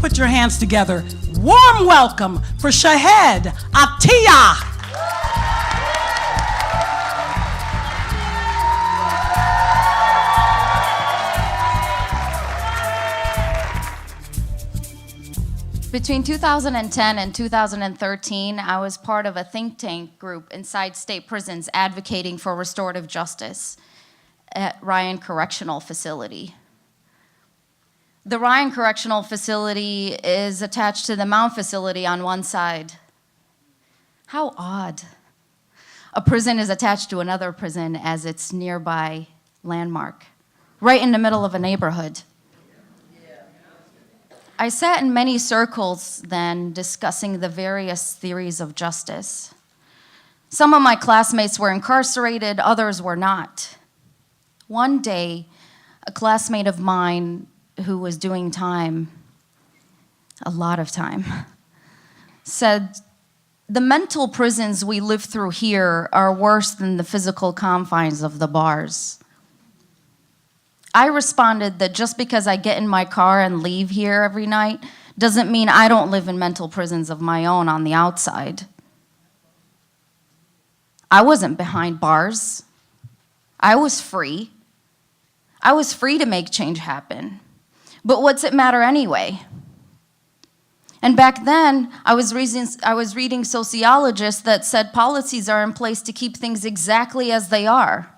put your hands together. Warm welcome for Shahad Atiya. Between 2010 and 2013, I was part of a think tank group inside state prisons advocating for restorative justice at Ryan Correctional Facility. The Ryan Correctional Facility is attached to the Mount facility on one side. How odd. A prison is attached to another prison as its nearby landmark, right in the middle of a neighborhood. I sat in many circles then discussing the various theories of justice. Some of my classmates were incarcerated, others were not. One day, a classmate of mine who was doing time, a lot of time, said, "The mental prisons we live through here are worse than the physical confines of the bars." I responded that just because I get in my car and leave here every night doesn't mean I don't live in mental prisons of my own on the outside. I wasn't behind bars. I was free. I was free to make change happen. But what's it matter anyway? And back then, I was reading sociologists that said policies are in place to keep things exactly as they are.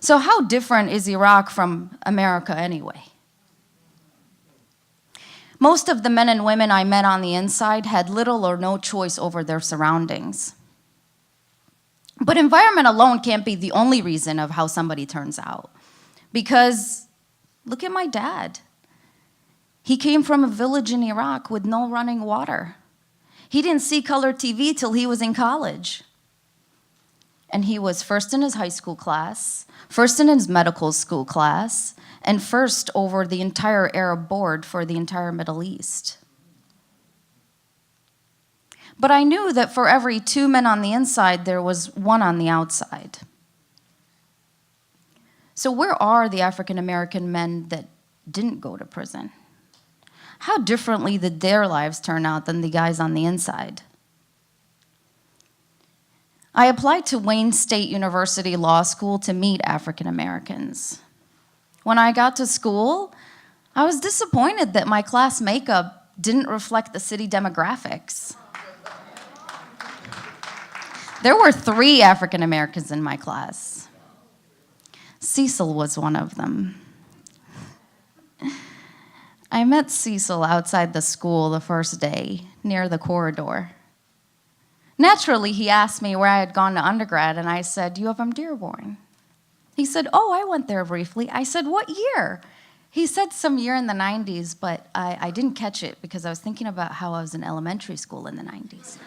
So how different is Iraq from America anyway? Most of the men and women I met on the inside had little or no choice over their surroundings. But environment alone can't be the only reason of how somebody turns out. Because look at my dad. He came from a village in Iraq with no running water. He didn't see color TV till he was in college. And he was first in his high school class, first in his medical school class, and first over the entire Arab board for the entire Middle East. But I knew that for every 2 men on the inside, there was one on the outside. So where are the African American men that didn't go to prison? How differently did their lives turn out than the guys on the inside? I applied to Wayne State University Law School to meet African Americans. When I got to school, I was disappointed that my class makeup didn't reflect the city demographics. There were 3 African Americans in my class. Cecil was one of them. I met Cecil outside the school the first day, near the corridor. Naturally, he asked me where I had gone to undergrad, and I said, U of M Dearborn. He said, oh, I went there briefly. I said, what year? He said some year in the 90s, but I didn't catch it because I was thinking about how I was in elementary school in the 90s.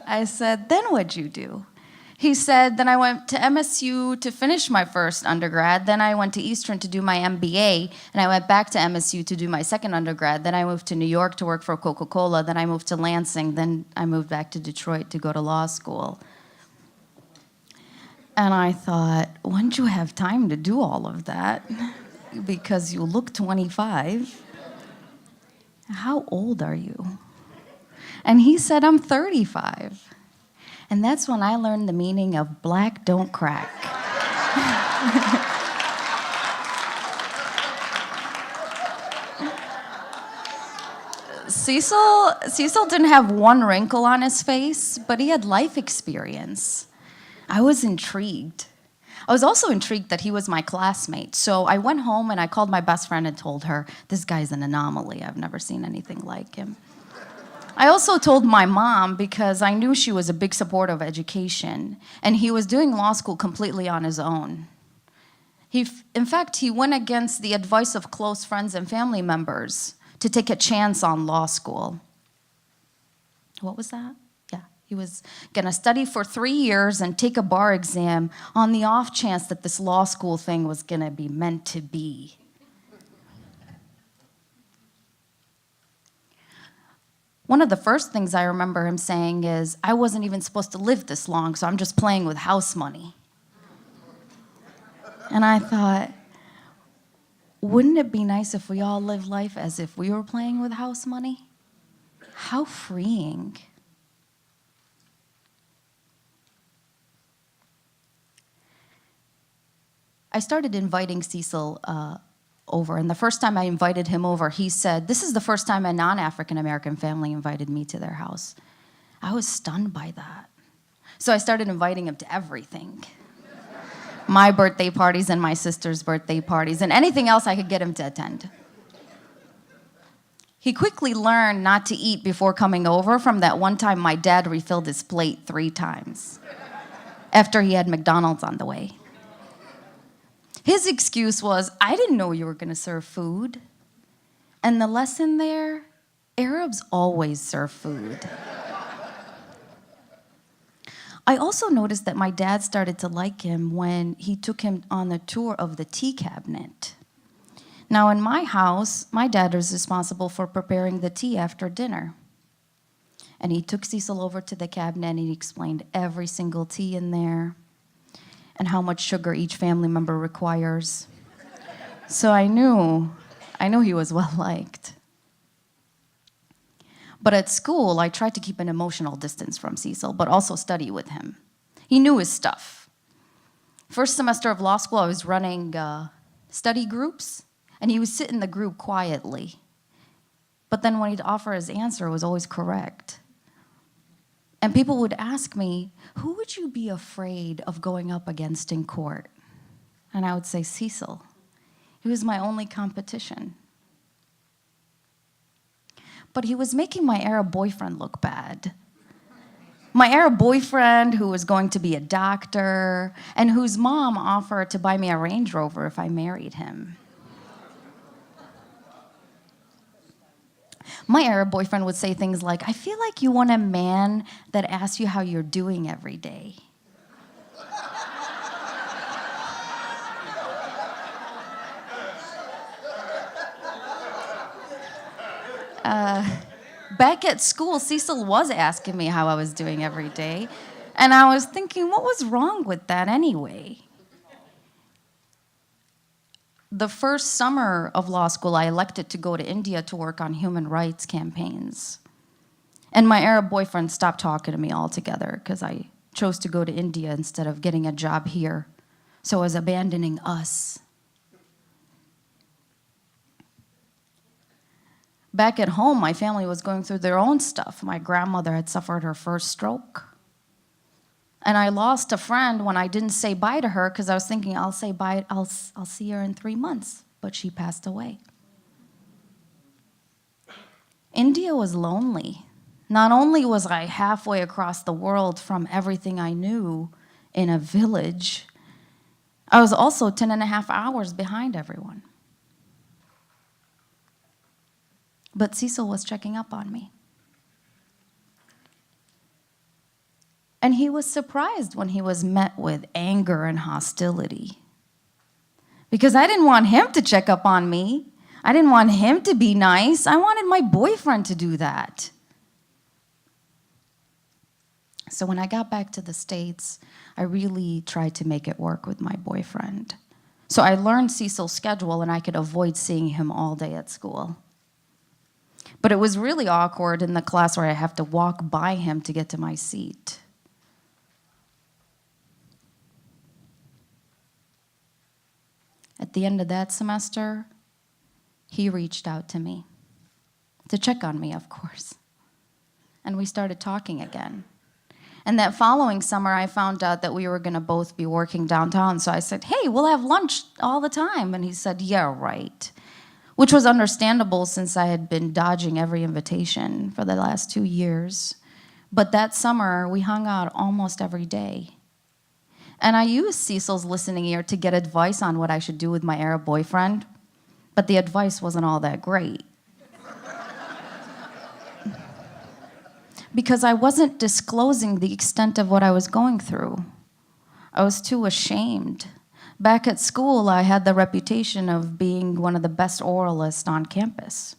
I said, then what'd you do? He said, then I went to MSU to finish my first undergrad, then I went to Eastern to do my MBA, and I went back to MSU to do my second undergrad, then I moved to New York to work for Coca-Cola, then I moved to Lansing, then I moved back to Detroit to go to law school. And I thought, when did you have time to do all of that? Because you look 25. How old are you? And he said, I'm 35. And that's when I learned the meaning of black don't crack. Cecil didn't have one wrinkle on his face, but he had life experience. I was intrigued. I was also intrigued that he was my classmate. So I went home and I called my best friend and told her, this guy's an anomaly. I've never seen anything like him. I also told my mom because I knew she was a big supporter of education, and he was doing law school completely on his own. In fact, he went against the advice of close friends and family members to take a chance on law school. What was that? Yeah, he was gonna study for 3 years and take a bar exam on the off chance that this law school thing was gonna be meant to be. One of the first things I remember him saying is, I wasn't even supposed to live this long, so I'm just playing with house money. And I thought, Wouldn't it be nice if we all lived life as if we were playing with house money? How freeing. I started inviting Cecil over, and the first time I invited him over, he said, "This is the first time a non-African American family invited me to their house." I was stunned by that. So I started inviting him to everything. My birthday parties and my sister's birthday parties, and anything else I could get him to attend. He quickly learned not to eat before coming over from that one time my dad refilled his plate 3 times after he had McDonald's on the way. His excuse was, "I didn't know you were going to serve food." And the lesson there, Arabs always serve food. I also noticed that my dad started to like him when he took him on a tour of the tea cabinet. Now, in my house, my dad was responsible for preparing the tea after dinner. And he took Cecil over to the cabinet and he explained every single tea in there and how much sugar each family member requires. So I knew he was well liked. But at school, I tried to keep an emotional distance from Cecil, but also study with him. He knew his stuff. First semester of law school, I was running study groups, and he would sit in the group quietly. But then when he'd offer his answer, it was always correct. And people would ask me, "Who would you be afraid of going up against in court?" And I would say, "Cecil." He was my only competition. But he was making my Arab boyfriend look bad. My Arab boyfriend who was going to be a doctor and whose mom offered to buy me a Range Rover if I married him. My Arab boyfriend would say things like, "I feel like you want a man that asks you how you're doing every day." Back at school, Cecil was asking me how I was doing every day, and I was thinking, what was wrong with that anyway? The first summer of law school, I elected to go to India to work on human rights campaigns. And my Arab boyfriend stopped talking to me altogether because I chose to go to India instead of getting a job here. So I was abandoning us. Back at home, my family was going through their own stuff. My grandmother had suffered her first stroke. And I lost a friend when I didn't say bye to her because I was thinking, I'll say bye, I'll see her in 3 months. But she passed away. India was lonely. Not only was I halfway across the world from everything I knew in a village, I was also 10.5 hours behind everyone. But Cecil was checking up on me. And he was surprised when he was met with anger and hostility. Because I didn't want him to check up on me. I didn't want him to be nice. I wanted my boyfriend to do that. So when I got back to the States, I really tried to make it work with my boyfriend. So I learned Cecil's schedule and I could avoid seeing him all day at school. But it was really awkward in the class where I have to walk by him to get to my seat. At the end of that semester, he reached out to me to check on me, of course. And we started talking again. And that following summer, I found out that we were going to both be working downtown. So I said, "Hey, we'll have lunch all the time." And he said, "Yeah, right." Which was understandable since I had been dodging every invitation for the last 2 years. But that summer, we hung out almost every day. And I used Cecil's listening ear to get advice on what I should do with my Arab boyfriend, but the advice wasn't all that great. Because I wasn't disclosing the extent of what I was going through. I was too ashamed. Back at school, I had the reputation of being one of the best oralists on campus.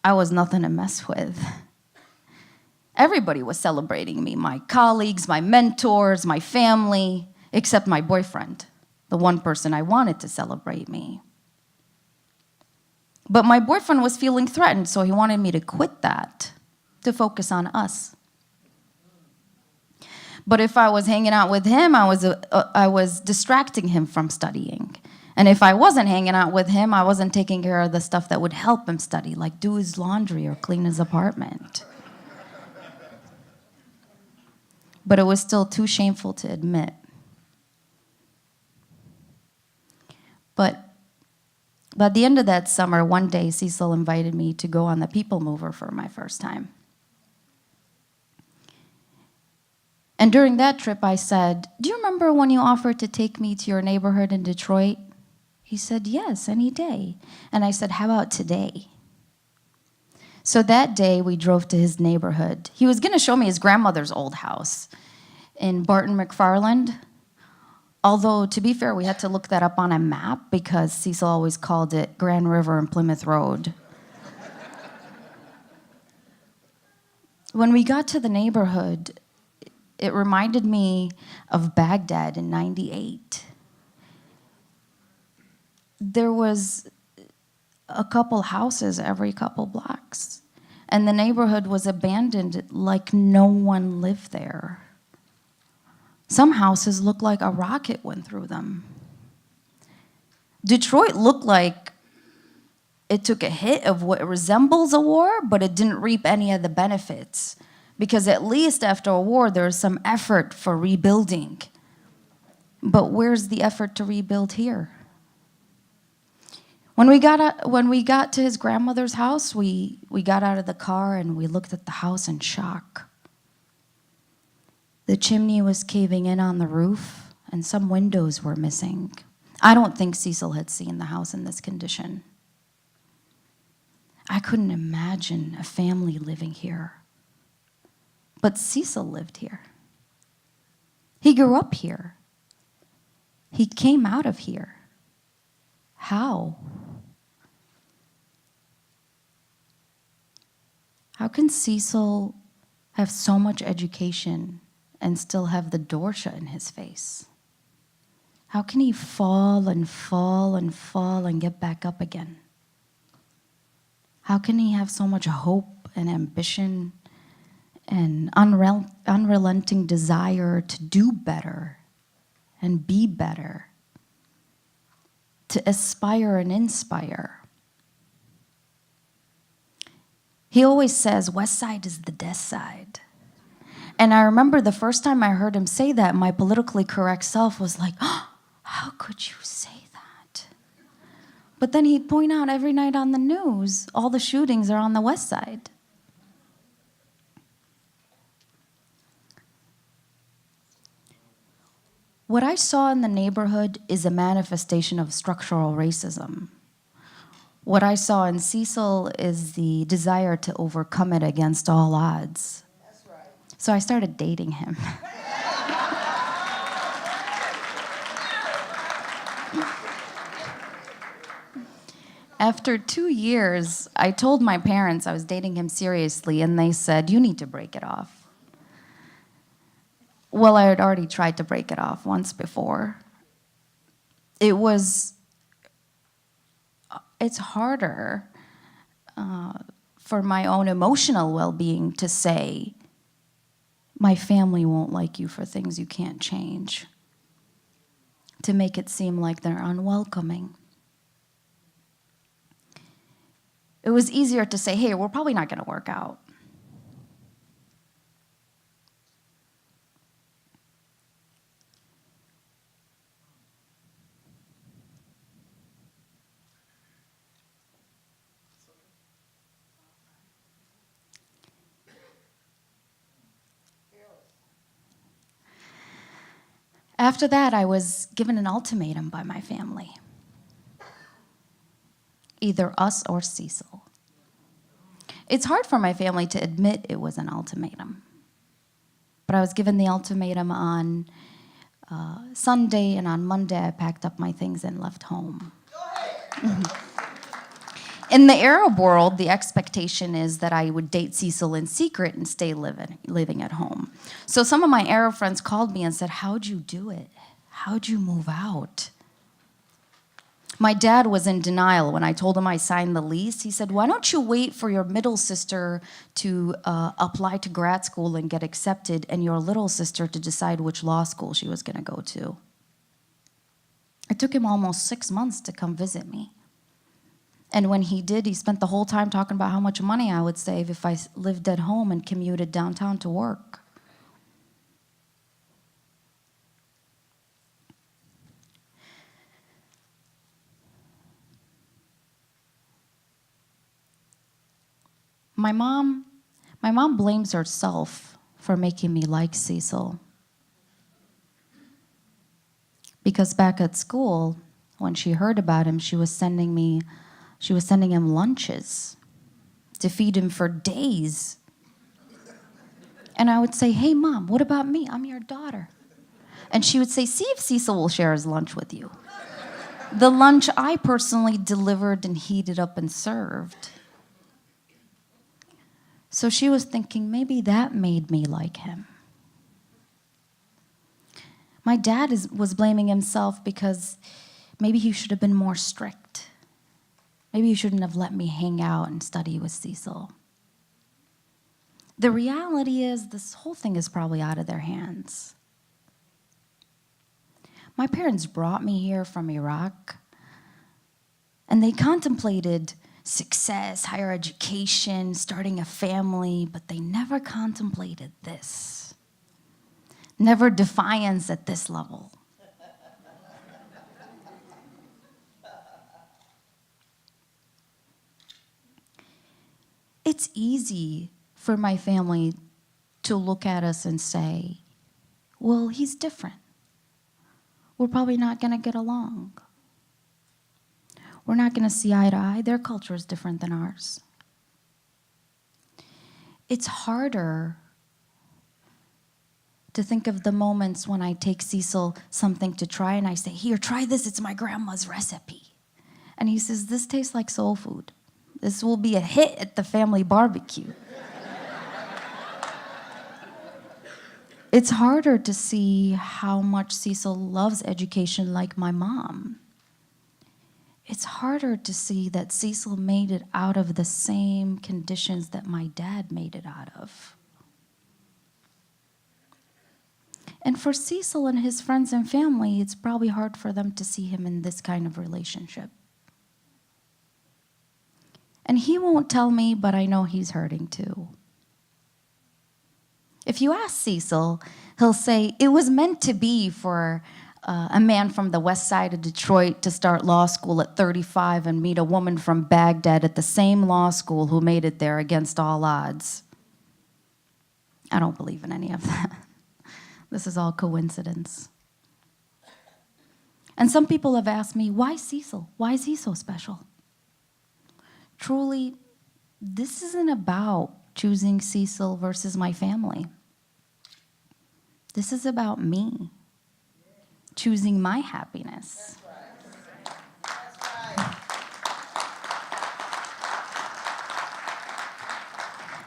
I was nothing to mess with. Everybody was celebrating me, my colleagues, my mentors, my family, except my boyfriend. the one person I wanted to celebrate me. But my boyfriend was feeling threatened, so he wanted me to quit that, to focus on us. But if I was hanging out with him, I was distracting him from studying. And if I wasn't hanging out with him, I wasn't taking care of the stuff that would help him study, like do his laundry or clean his apartment. But it was still too shameful to admit. But at the end of that summer, one day, Cecil invited me to go on the People Mover for my first time. And during that trip, I said, "Do you remember when you offered to take me to your neighborhood in Detroit?" He said, "Yes, any day." And I said, "How about today?" So that day, we drove to his neighborhood. He was going to show me his grandmother's old house in Barton McFarland. Although, to be fair, we had to look that up on a map because Cecil always called it Grand River and Plymouth Road. When we got to the neighborhood, it reminded me of Baghdad in '98. There was a couple houses every couple blocks, and the neighborhood was abandoned like no one lived there. Some houses looked like a rocket went through them. Detroit looked like it took a hit of what resembles a war, but it didn't reap any of the benefits. Because at least after a war, there's some effort for rebuilding. But where's the effort to rebuild here? When we got to his grandmother's house, we got out of the car and we looked at the house in shock. The chimney was caving in on the roof, and some windows were missing. I don't think Cecil had seen the house in this condition. I couldn't imagine a family living here. But Cecil lived here. He grew up here. He came out of here. How? How can Cecil have so much education and still have the door shut in his face? How can he fall and fall and fall and get back up again? How can he have so much hope and ambition and unrelenting desire to do better and be better, to aspire and inspire? He always says, West Side is the death side. And I remember the first time I heard him say that, my politically correct self was like, oh, how could you say that? But then he'd point out every night on the news, all the shootings are on the West Side. What I saw in the neighborhood is a manifestation of structural racism. What I saw in Cecil is the desire to overcome it against all odds. That's right. So I started dating him. After 2 years, I told my parents I was dating him seriously, and they said, "You need to break it off." Well, I had already tried to break it off once before. It's harder for my own emotional well-being to say, my family won't like you for things you can't change, to make it seem like they're unwelcoming. It was easier to say, hey, we're probably not going to work out. After that, I was given an ultimatum by my family. Either us or Cecil. It's hard for my family to admit it was an ultimatum. But I was given the ultimatum on Sunday, and on Monday I packed up my things and left home. In the Arab world, the expectation is that I would date Cecil in secret and stay living at home. So some of my Arab friends called me and said, how'd you do it? How'd you move out? My dad was in denial when I told him I signed the lease. He said, "Why don't you wait for your middle sister to apply to grad school and get accepted, and your little sister to decide which law school she was going to go to?" It took him almost 6 months to come visit me. And when he did, he spent the whole time talking about how much money I would save if I lived at home and commuted downtown to work. My mom blames herself for making me like Cecil. Because back at school, when she heard about him, she was sending him lunches to feed him for days. And I would say, "Hey, Mom, what about me? I'm your daughter." And she would say, "See if Cecil will share his lunch with you." The lunch I personally delivered and heated up and served. So she was thinking, maybe that made me like him. My dad was blaming himself because maybe he should have been more strict. Maybe he shouldn't have let me hang out and study with Cecil. The reality is, this whole thing is probably out of their hands. My parents brought me here from Iraq, and they contemplated success, higher education, starting a family, but they never contemplated this. Never defiance at this level. It's easy for my family to look at us and say, well, he's different. We're probably not going to get along. We're not going to see eye to eye. Their culture is different than ours. It's harder to think of the moments when I take Cecil something to try and I say, "Here, try this. It's my grandma's recipe." And he says, "This tastes like soul food. This will be a hit at the family barbecue." It's harder to see how much Cecil loves education like my mom. It's harder to see that Cecil made it out of the same conditions that my dad made it out of. And for Cecil and his friends and family, it's probably hard for them to see him in this kind of relationship. And he won't tell me, but I know he's hurting too. If you ask Cecil, he'll say, it was meant to be for a man from the west side of Detroit to start law school at 35 and meet a woman from Baghdad at the same law school who made it there against all odds. I don't believe in any of that. This is all coincidence. And some people have asked me, why Cecil? Why is he so special? Truly, this isn't about choosing Cecil versus my family. This is about me choosing my happiness.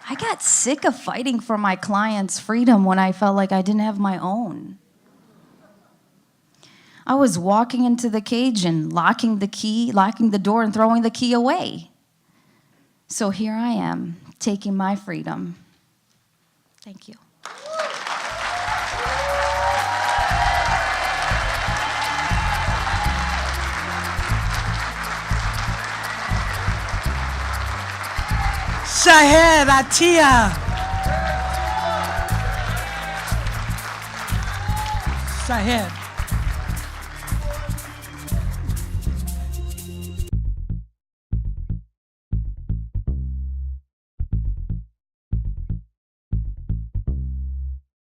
I got sick of fighting for my clients' freedom when I felt like I didn't have my own. I was walking into the cage and locking the door and throwing the key away. So here I am, taking my freedom. Thank you. Shahad Atiya. Shahad.